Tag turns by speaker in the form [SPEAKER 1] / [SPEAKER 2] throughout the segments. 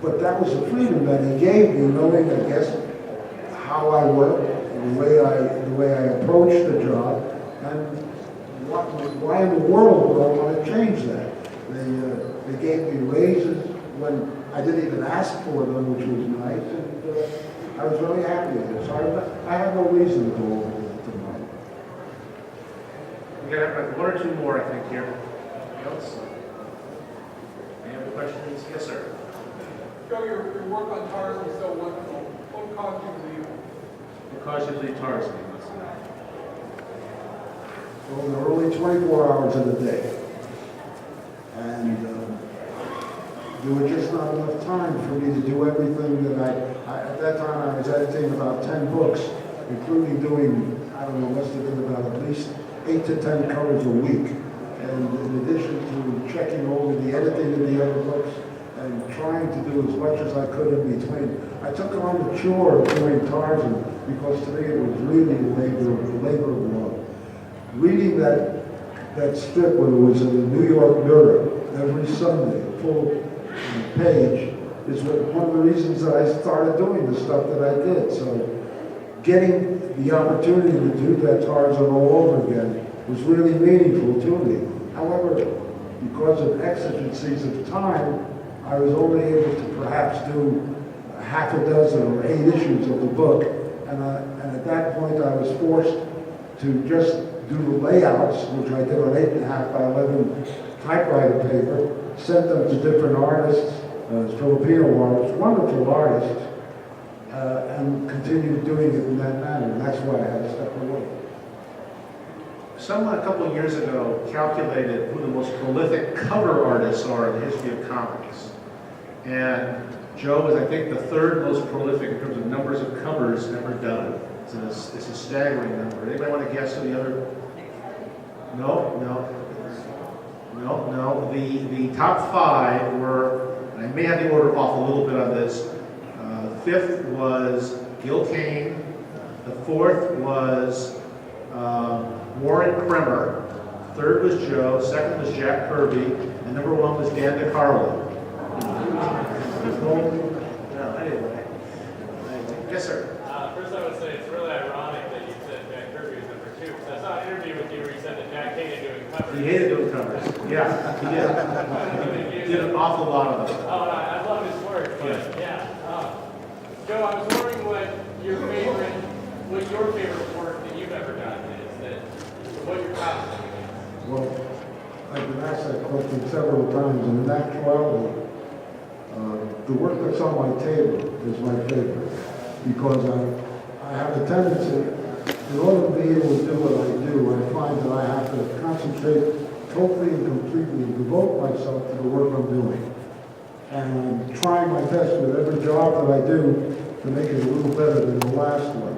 [SPEAKER 1] But that was the freedom that he gave me, knowing, I guess, how I work, the way I approach the job, and why in the world would I want to change that? They gave me raises when I didn't even ask for them, which was nice, and I was really happy with it. So I have no reason to go over it tonight.
[SPEAKER 2] We got like one or two more, I think, here. Anything else? Any other questions? Yes, sir.
[SPEAKER 3] Joe, your work on Tarzan is so wonderful. What caused you to leave?
[SPEAKER 2] What caused you to leave Tarzan?
[SPEAKER 1] Well, there are only 24 hours in a day. And there was just not enough time for me to do everything that at that time I was editing about 10 books, including doing, I don't know, must have been about at least 8 to 10 covers a week. And in addition to checking over the editing of the other books and trying to do as much as I could in between, I took on the chore of doing Tarzan because to me it was really a labor of love. Reading that strip when it was in the New York Mirror every Sunday, full page, is one of the reasons that I started doing the stuff that I did. So getting the opportunity to do that Tarzan all over again was really meaningful to me. However, because of exigencies of time, I was only able to perhaps do half a dozen or 8 issues of the book, and at that point I was forced to just do the layouts, which I did on 8.5 by 11 typewriter paper, sent them to different artists, Filipino artists, wonderful artists, and continued doing it in that manner, and that's why I had to step away.
[SPEAKER 2] Someone a couple of years ago calculated who the most prolific cover artists are in the history of comics. And Joe is, I think, the 3rd most prolific in terms of numbers of covers ever done. It's a staggering number. Anybody want to guess who the other? No. The top 5 were, and I may have the order off a little bit on this. 5th was Gil Kane. The 4th was Warren Kremer. 3rd was Joe. 2nd was Jack Kirby. And number 1 was Dan DeCarlo. No, anyway. Yes, sir.
[SPEAKER 4] First I would say it's really ironic that you said Jack Kirby was number 2, because I saw an interview with you where you said that Jack hated doing covers.
[SPEAKER 2] He hated doing covers. Yeah, he did. He did an awful lot of them.
[SPEAKER 4] Oh, I love his work, but yeah. Joe, I was wondering what your favorite work that you've ever done is, what your top is.
[SPEAKER 1] Well, I've been asked that question several times, and in actuality, the work that's on my table is my favorite, because I have a tendency, in order to be able to do what I do, I find that I have to concentrate totally and completely and devote myself to the work I'm doing. And I'm trying my best with every job that I do to make it a little better than the last one.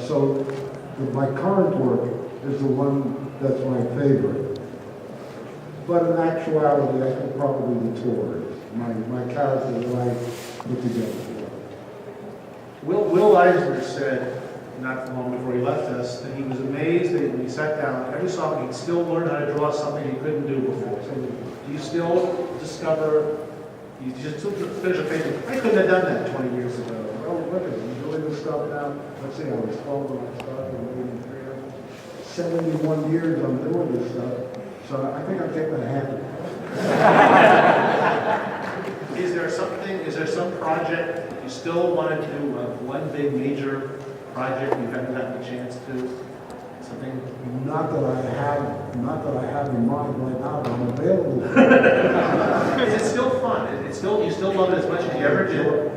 [SPEAKER 1] So my current work is the one that's my favorite. But in actuality, I think probably the tour is my character that I put together.
[SPEAKER 2] Will Eisner said, not long before he left us, that he was amazed that when he sat down, every song he'd still learn how to draw something he couldn't do before. So do you still discover, you just finish a page, I couldn't have done that 20 years ago.
[SPEAKER 1] Oh, look at it, I'm doing this stuff now. Let's see, I was 12 when I started, I'm 71 years I'm doing this stuff. So I think I'm getting a habit.
[SPEAKER 2] Is there some project you still want to do, one big major project you haven't had the chance to? Something?
[SPEAKER 1] Not that I have in mind right now, but I'm available.
[SPEAKER 2] Is it still fun? You still love it as much as you ever did?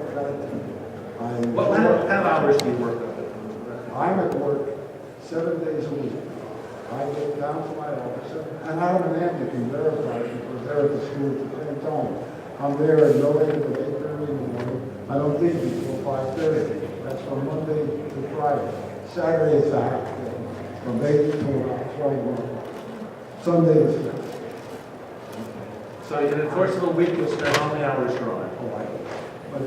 [SPEAKER 2] What kind of hours do you work on?
[SPEAKER 1] I'm at work 7 days a week. I get down to my office, and Adam and Andy can verify it because they're at the school at the same time. I'm there at no later than 8:30 in the morning. I don't leave before 5:30. That's from Monday to Friday. Saturday is a half day, from 8 to 12. Sunday is 6.
[SPEAKER 2] So in the course of a week, you'll spend how many hours drawing?
[SPEAKER 1] But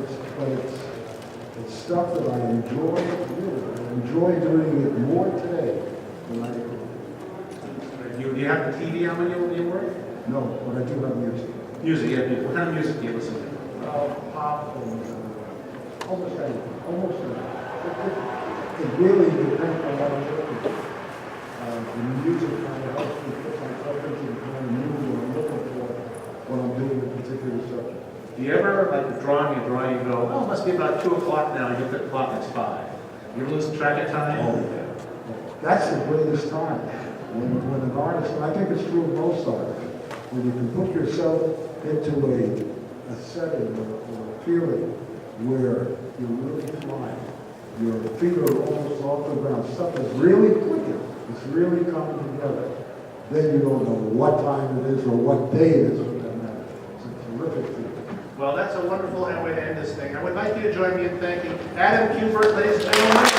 [SPEAKER 1] it's stuff that I enjoy doing. I enjoy doing it more today than I do.
[SPEAKER 2] Do you have the TV on when you work?
[SPEAKER 1] No, but I do have music.
[SPEAKER 2] Music, yeah, music. What kind of music do you listen to?
[SPEAKER 1] Pop and almost anything. It really depends on what I'm looking for. The music kind of helps me put myself into the kind of mood that I'm looking for when I'm doing a particular subject.
[SPEAKER 2] Do you ever, like drawing, you go, oh, it must be about 2 o'clock now, you get the clock, it's 5. You ever lose track of time?
[SPEAKER 1] Oh, yeah. That's the greatest time. When an artist, and I think it's true of most artists, when you can put yourself into a setting or a feeling where you're really flying, your feet are almost off the ground, stuff is really clicking, it's really coming together, then you don't know what time it is or what day it is for that matter. It's a terrific feeling.
[SPEAKER 2] Well, that's a wonderful way to end this thing. I would like you to join me in thanking Adam Kubert, ladies and gentlemen.